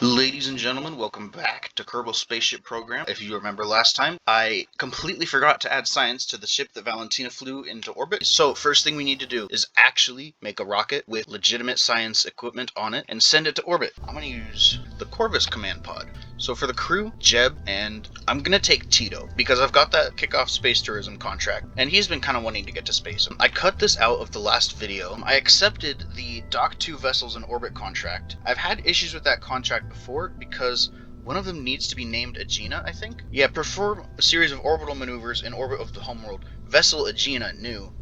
Ladies and gentlemen, welcome back to Kerbal Spaceship program. If you remember last time, I completely forgot to add science to the ship that Valentina flew into orbit. So first thing we need to do is actually make a rocket with legitimate science equipment on it and send it to orbit. I'm going to use the Corvus command pod. So for the crew, Jeb, and I'm going to take Tito because I've got that kickoff space tourism contract and he's been kind of wanting to get to space. I cut this out of the last video. I accepted the Dock 2 vessels in orbit contract. I've had issues with that contract before because one of them needs to be named Aegina, I think. Yeah, perform a series of orbital maneuvers in orbit of the homeworld. Vessel Aegina new.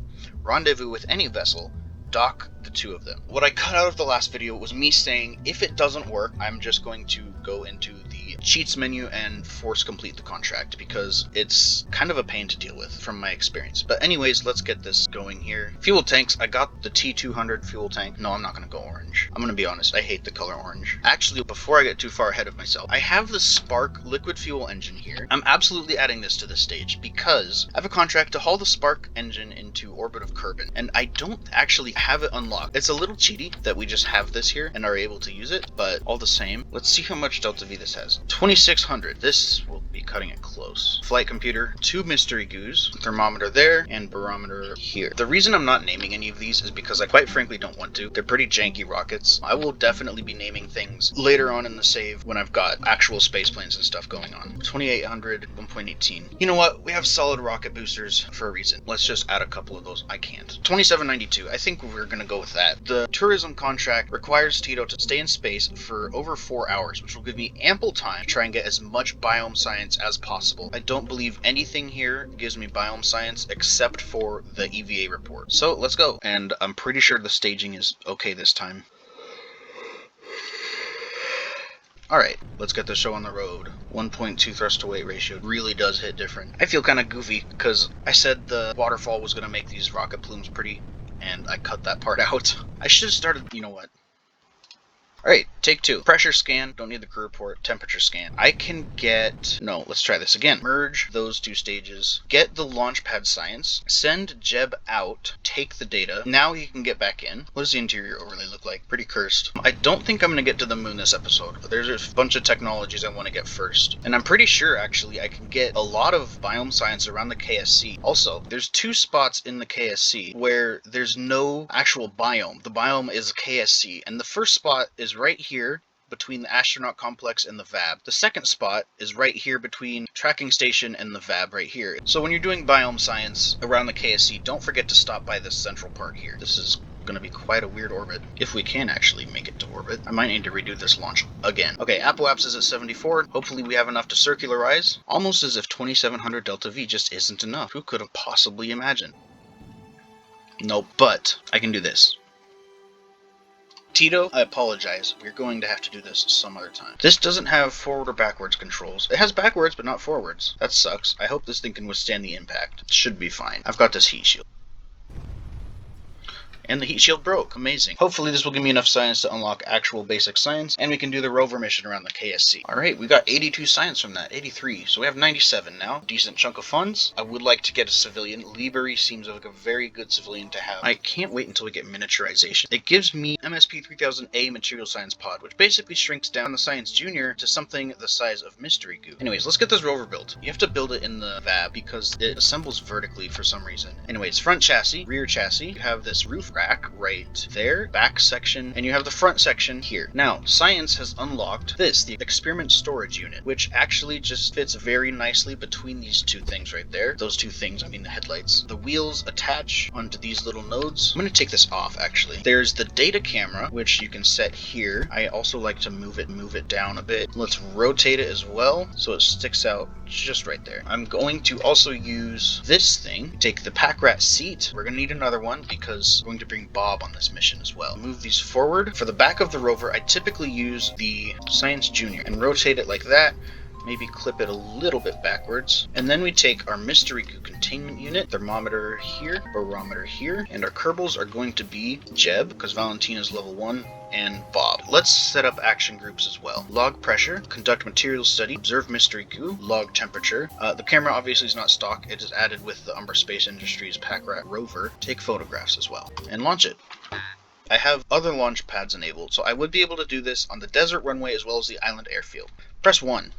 Rendezvous with any vessel. Dock the two of them. What I cut out of the last video was me saying if it doesn't work, I'm just going to go into the cheats menu and force complete the contract because it's kind of a pain to deal with from my experience. But anyways, let's get this going here. Fuel tanks, I got the T200 fuel tank. No, I'm not going to go orange. I'm going to be honest, I hate the color orange. Actually, before I get too far ahead of myself, I have the Spark liquid fuel engine here. I'm absolutely adding this to this stage because I have a contract to haul the Spark engine into orbit of Kerbin, and I don't actually have it unlocked. It's a little cheaty that we just have this here and are able to use it, but all the same, let's see how much Delta V this has. 2600. This will be cutting it close. Flight computer, 2 mystery goos, thermometer there, and barometer here. The reason I'm not naming any of these is because I quite frankly don't want to. They're pretty janky rockets. I will definitely be naming things later on in the save when I've got actual space planes and stuff going on. 2800, 1.18. You know what? We have solid rocket boosters for a reason. Let's just add a couple of those. I can't. 2792. I think we're gonna go with that. The tourism contract requires Tito to stay in space for over 4 hours, which will give me ample time to try and get as much biome science as possible. I don't believe anything here gives me biome science except for the EVA report. So let's go. And I'm pretty sure the staging is okay this time. Alright, let's get the show on the road. 1.2 thrust to weight ratio really does hit different. I feel kind of goofy because I said the waterfall was going to make these rocket plumes pretty, and I cut that part out. I should have started, you know what? Alright, take 2. Pressure scan, don't need the crew report. Temperature scan. I can get... No, let's try this again. Merge those 2 stages. Get the launch pad science. Send Jeb out. Take the data. Now he can get back in. What does the interior overlay look like? Pretty cursed. I don't think I'm going to get to the moon this episode. There's a bunch of technologies I want to get first. And I'm pretty sure, actually, I can get a lot of biome science around the KSC. Also, there's 2 spots in the KSC where there's no actual biome. The biome is KSC. And the first spot is right here between the astronaut complex and the VAB. The second spot is right here between tracking station and the VAB right here. So when you're doing biome science around the KSC, don't forget to stop by this central part here. This is going to be quite a weird orbit, if we can actually make it to orbit. I might need to redo this launch again. Okay, Apoaps is at 74. Hopefully we have enough to circularize. Almost as if 2700 Delta V just isn't enough. Who could have possibly imagined? Nope, but I can do this. Tito, I apologize. We're going to have to do this some other time. This doesn't have forward or backwards controls. It has backwards, but not forwards. That sucks. I hope this thing can withstand the impact. It should be fine. I've got this heat shield. And the heat shield broke. Amazing. Hopefully this will give me enough science to unlock actual basic science, and we can do the rover mission around the KSC. Alright, we got 82 science from that. 83. So we have 97 now. Decent chunk of funds. I would like to get a civilian. Liebery seems like a very good civilian to have. I can't wait until we get miniaturization. It gives me MSP 3000A material science pod, which basically shrinks down the Science Junior to something the size of Mystery Goo. Anyways, let's get this rover built. You have to build it in the VAB because it assembles vertically for some reason. Anyways, front chassis, rear chassis. You have this roof rack right there, back section, and you have the front section here. Now, science has unlocked this, the experiment storage unit, which actually just fits very nicely between these 2 things right there. Those 2 things, I mean the headlights. The wheels attach onto these little nodes. I'm going to take this off, actually. There's the data camera, which you can set here. I also like to move it down a bit. Let's rotate it as well, so it sticks out just right there. I'm going to also use this thing. Take the pack rat seat. We're going to need another one because we're going to bring Bob on this mission as well. Move these forward. For the back of the rover, I typically use the Science Junior and rotate it like that. Maybe clip it a little bit backwards. And then we take our Mystery Goo containment unit, thermometer here, barometer here, and our Kerbals are going to be Jeb, because Valentina's level 1, and Bob. Let's set up action groups as well. Log pressure, conduct material study, observe Mystery Goo, log temperature. The camera obviously is not stock, it is added with the Umbra Space Industries Pack Rat rover. Take photographs as well, and launch it. I have other launch pads enabled, so I would be able to do this on the desert runway as well as the island airfield. Press 1.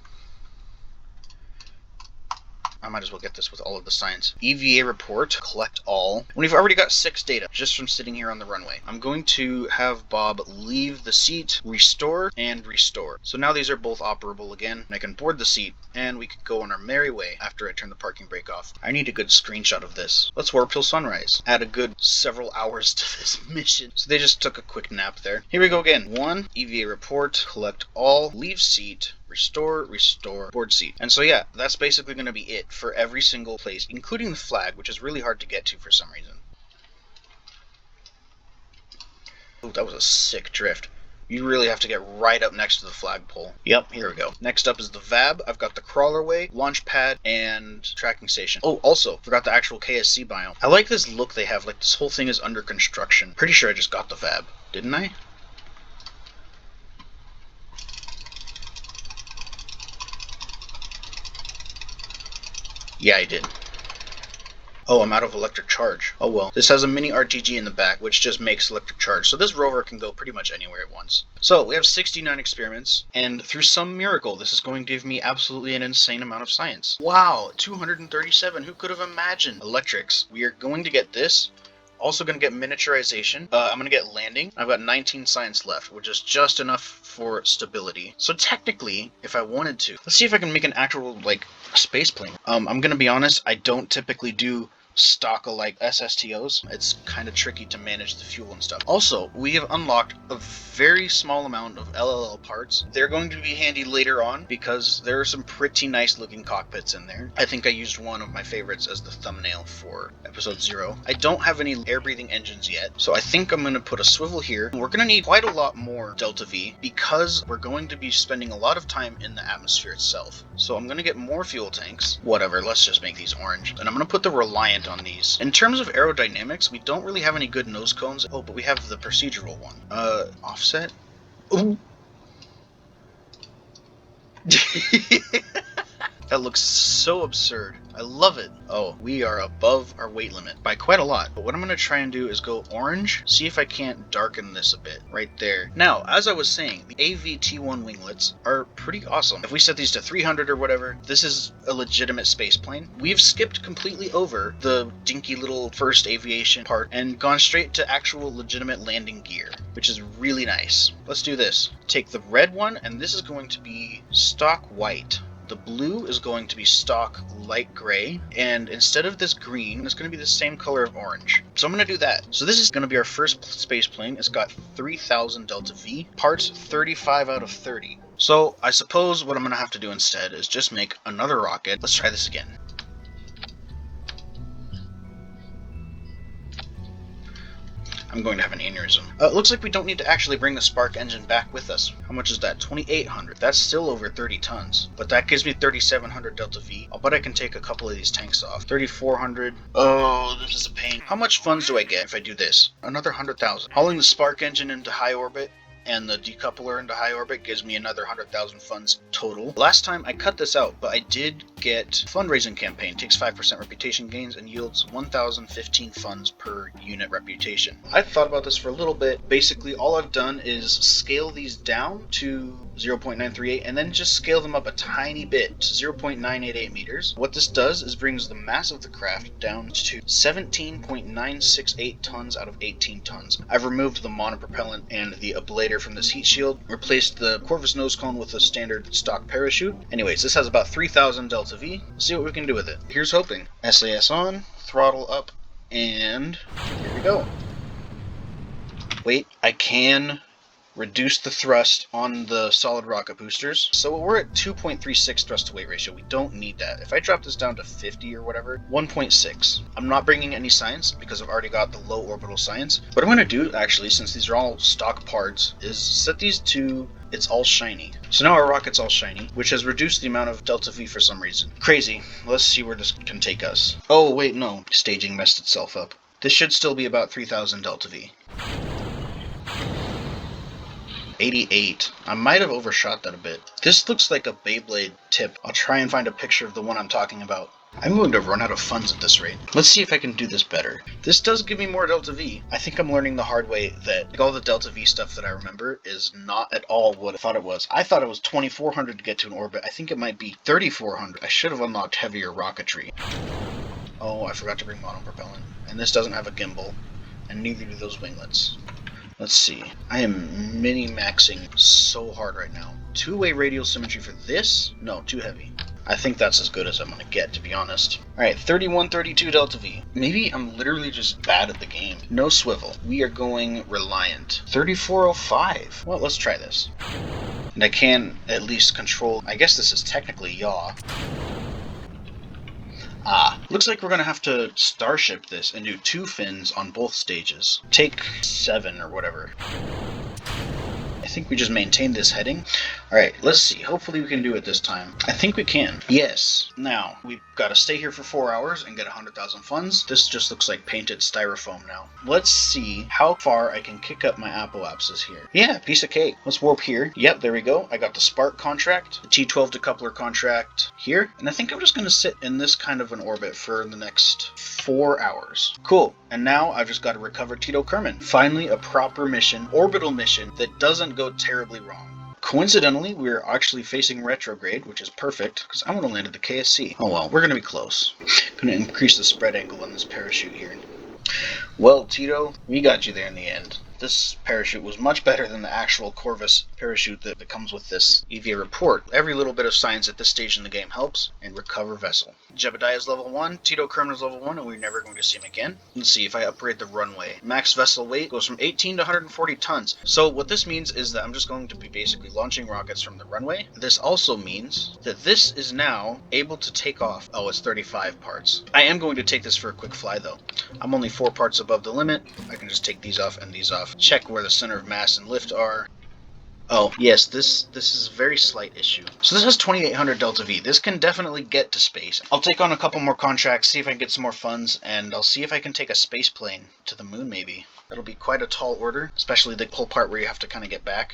I might as well get this with all of the science. EVA report, collect all. When we've already got 6 data just from sitting here on the runway. I'm going to have Bob leave the seat, restore, and restore. So now these are both operable again. I can board the seat, and we could go on our merry way after I turn the parking brake off. I need a good screenshot of this. Let's warp till sunrise. Add a good several hours to this mission. So they just took a quick nap there. Here we go again. 1, EVA report, collect all, leave seat, restore, restore, board seat. And so yeah, that's basically going to be it for every single place, including the flag, which is really hard to get to for some reason. Ooh, that was a sick drift. You really have to get right up next to the flagpole. Yep, here we go. Next up is the VAB. I've got the crawlerway, launch pad, and tracking station. Oh, also, forgot the actual KSC biome. I like this look they have, like this whole thing is under construction. Pretty sure I just got the VAB, didn't I? Yeah, I did. Oh, I'm out of electric charge. Oh well. This has a mini RTG in the back, which just makes electric charge, so this rover can go pretty much anywhere at once. So, we have 69 experiments, and through some miracle, this is going to give me absolutely an insane amount of science. Wow, 237, who could have imagined? Electrics. We are going to get this. Also going to get miniaturization. I'm going to get landing. I've got 19 science left, which is just enough for stability. So technically, if I wanted to, let's see if I can make an actual, like, space plane. I'm going to be honest, I don't typically do stock-alike SSTOs. It's kind of tricky to manage the fuel and stuff. Also, we have unlocked a very small amount of LLL parts. They're going to be handy later on because there are some pretty nice looking cockpits in there. I think I used one of my favorites as the thumbnail for episode 0. I don't have any air-breathing engines yet, so I think I'm going to put a swivel here. We're going to need quite a lot more Delta V because we're going to be spending a lot of time in the atmosphere itself. So I'm going to get more fuel tanks. Whatever, let's just make these orange. And I'm going to put the Reliant on these. In terms of aerodynamics, we don't really have any good nose cones. Oh, but we have the procedural one. Offset? Ooh. That looks so absurd. I love it. Oh, we are above our weight limit by quite a lot. But what I'm going to try and do is go orange, see if I can't darken this a bit right there. Now, as I was saying, the AVT1 winglets are pretty awesome. If we set these to 300 or whatever, this is a legitimate space plane. We've skipped completely over the dinky little first aviation part and gone straight to actual legitimate landing gear, which is really nice. Let's do this. Take the red one, and this is going to be stock white. The blue is going to be stock light gray, and instead of this green, it's going to be the same color of orange. So I'm going to do that. So this is going to be our first space plane. It's got 3,000 Delta V, parts 35 out of 30. So I suppose what I'm going to have to do instead is just make another rocket. Let's try this again. I'm going to have an aneurysm. It looks like we don't need to actually bring the spark engine back with us. How much is that? 2,800. That's still over 30 tons. But that gives me 3,700 Delta V. I'll bet I can take a couple of these tanks off. 3,400. Oh, this is a pain. How much funds do I get if I do this? Another 100,000. Hauling the spark engine into high orbit and the decoupler into high orbit gives me another 100,000 funds total. Last time I cut this out, but I did get fundraising campaign. Takes 5% reputation gains and yields 1,015 funds per unit reputation. I thought about this for a little bit. Basically, all I've done is scale these down to 0.938 and then just scale them up a tiny bit to 0.988 meters. What this does is brings the mass of the craft down to 17.968 tons out of 18 tons. I've removed the monopropellant and the ablator from this heat shield, replaced the Corvus nose cone with a standard stock parachute. Anyways, this has about 3,000 Delta V. Let's see what we can do with it. Here's hoping. SAS on, throttle up, and here we go. Wait, I can reduce the thrust on the solid rocket boosters. So we're at 2.36 thrust to weight ratio. We don't need that. If I drop this down to 50 or whatever, 1.6. I'm not bringing any science because I've already got the low orbital science. What I'm going to do, actually, since these are all stock parts, is set these to it's all shiny. So now our rocket's all shiny, which has reduced the amount of Delta V for some reason. Crazy. Let's see where this can take us. Oh, wait, no. Staging messed itself up. This should still be about 3,000 Delta V. 88. I might have overshot that a bit. This looks like a Beyblade tip. I'll try and find a picture of the one I'm talking about. I'm going to run out of funds at this rate. Let's see if I can do this better. This does give me more Delta V. I think I'm learning the hard way that all the Delta V stuff that I remember is not at all what I thought it was. I thought it was 2400 to get to an orbit. I think it might be 3400. I should have unlocked heavier rocketry. Oh, I forgot to bring monopropellant. And this doesn't have a gimbal, and neither do those winglets. Let's see. I am mini-maxing so hard right now. Two-way radial symmetry for this? No, too heavy. I think that's as good as I'm gonna get, to be honest. Alright, 3132 Delta V. Maybe I'm literally just bad at the game. No swivel. We are going Reliant. 3405. Well, let's try this. And I can at least control... I guess this is technically yaw. Looks like we're gonna have to starship this and do 2 fins on both stages. Take 7 or whatever. I think we just maintain this heading. Alright, let's see. Hopefully we can do it this time. I think we can. Yes. Now, we've got to stay here for 4 hours and get 100,000 funds. This just looks like painted styrofoam now. Let's see how far I can kick up my apoapsis here. Yeah, piece of cake. Let's warp here. Yep, there we go. I got the Spark contract, the T12 decoupler contract here, and I think I'm just going to sit in this kind of an orbit for the next 4 hours. Cool. And now I've just got to recover Tito Kerman. Finally, a proper mission, orbital mission, that doesn't go terribly wrong. Coincidentally, we're actually facing retrograde, which is perfect, because I want to land at the KSC. Oh well, we're going to be close. Going to increase the spread angle on this parachute here. Well, Tito, we got you there in the end. This parachute was much better than the actual Corvus parachute that comes with this EVA report. Every little bit of science at this stage in the game helps. And recover vessel. Jebediah is level 1, Tito Kerman is level 1, and we're never going to see him again. Let's see if I upgrade the runway. Max vessel weight goes from 18 to 140 tons. So what this means is that I'm just going to be basically launching rockets from the runway. This also means that this is now able to take off. Oh, it's 35 parts. I am going to take this for a quick fly though. I'm only 4 parts above the limit. I can just take these off and these off. Check where the center of mass and lift are. Oh, yes, this is a very slight issue. So this has 2800 Delta V. This can definitely get to space. I'll take on a couple more contracts, see if I can get some more funds, and I'll see if I can take a space plane to the moon, maybe. That'll be quite a tall order, especially the whole part where you have to kind of get back.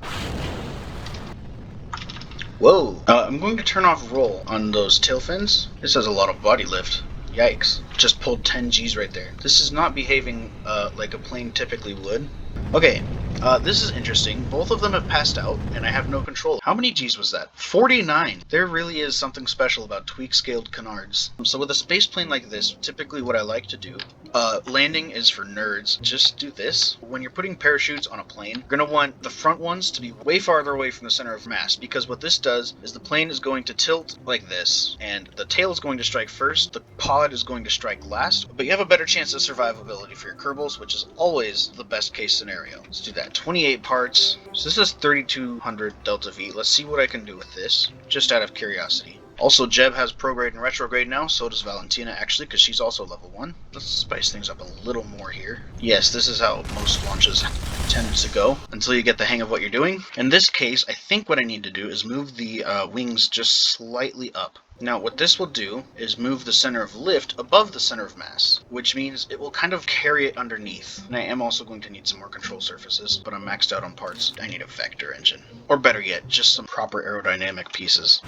Whoa! I'm going to turn off roll on those tail fins. This has a lot of body lift. Yikes. Just pulled 10 Gs right there. This is not behaving like a plane typically would. Okay, this is interesting. Both of them have passed out, and I have no control. How many Gs was that? 49! There really is something special about tweak-scaled canards. So with a space plane like this, typically what I like to do, landing is for nerds. Just do this. When you're putting parachutes on a plane, you're going to want the front ones to be way farther away from the center of mass, because what this does is the plane is going to tilt like this, and the tail is going to strike first, the pod is going to strike last, but you have a better chance of survivability for your Kerbals, which is always the best case scenario. Let's do that. 28 parts. So this is 3200 Delta V. Let's see what I can do with this, just out of curiosity. Also, Jeb has prograde and retrograde now, so does Valentina actually, because she's also level 1. Let's spice things up a little more here. Yes, this is how most launches tend to go, until you get the hang of what you're doing. In this case, I think what I need to do is move the wings just slightly up. Now, what this will do is move the center of lift above the center of mass, which means it will kind of carry it underneath. And I am also going to need some more control surfaces, but I'm maxed out on parts. I need a vector engine. Or better yet, just some proper aerodynamic pieces.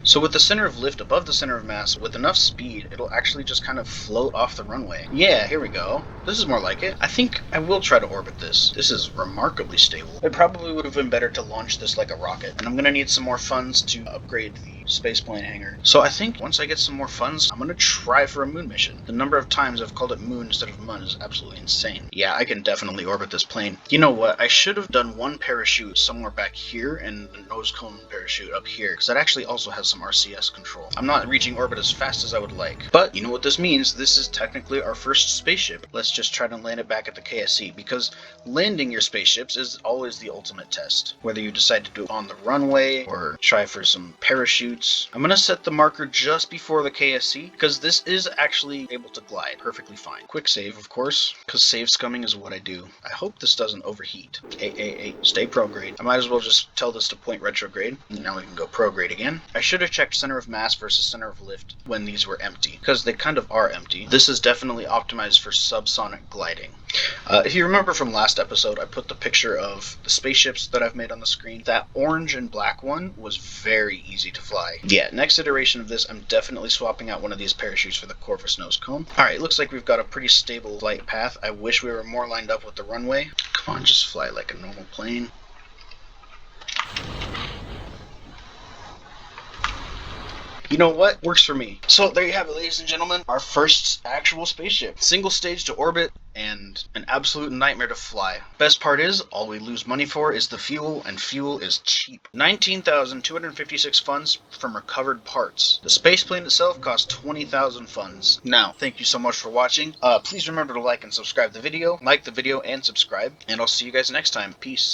So with the center of lift above the center of mass, with enough speed, it'll actually just kind of float off the runway. Yeah, here we go. This is more like it. I think I will try to orbit this. This is remarkably stable. It probably would have been better to launch this like a rocket. And I'm going to need some more funds to upgrade the spaceplane hangar. So I think once I get some more funds, I'm going to try for a moon mission. The number of times I've called it moon instead of mun is absolutely insane. Yeah, I can definitely orbit this plane. You know what? I should have done one parachute somewhere back here and the nose cone parachute up here, because that actually also has some RCS control. I'm not reaching orbit as fast as I would like. But you know what this means? This is technically our first spaceship. Let's just try to land it back at the KSC, because landing your spaceships is always the ultimate test. Whether you decide to do it on the runway or try for some parachutes. I'm going to set the marker just before the KSC, because this is actually able to glide perfectly fine. Quick save, of course, because save scumming is what I do. I hope this doesn't overheat. Hey, stay prograde. I might as well just tell this to point retrograde. Now we can go prograde again. I should have checked center of mass versus center of lift when these were empty, because they kind of are empty. This is definitely optimized for subsonic supersonic gliding. If you remember from last episode, I put the picture of the spaceships that I've made on the screen. That orange and black one was very easy to fly. Yeah, next iteration of this, I'm definitely swapping out one of these parachutes for the Corvus nose cone. Alright, looks like we've got a pretty stable flight path. I wish we were more lined up with the runway. Come on, just fly like a normal plane. You know what? Works for me. So there you have it, ladies and gentlemen. Our first actual spaceship. Single stage to orbit and an absolute nightmare to fly. Best part is, all we lose money for is the fuel, and fuel is cheap. 19,256 funds from recovered parts. The spaceplane itself cost 20,000 funds. Now, thank you so much for watching. Please remember to like and subscribe the video. Like the video and subscribe. And I'll see you guys next time. Peace.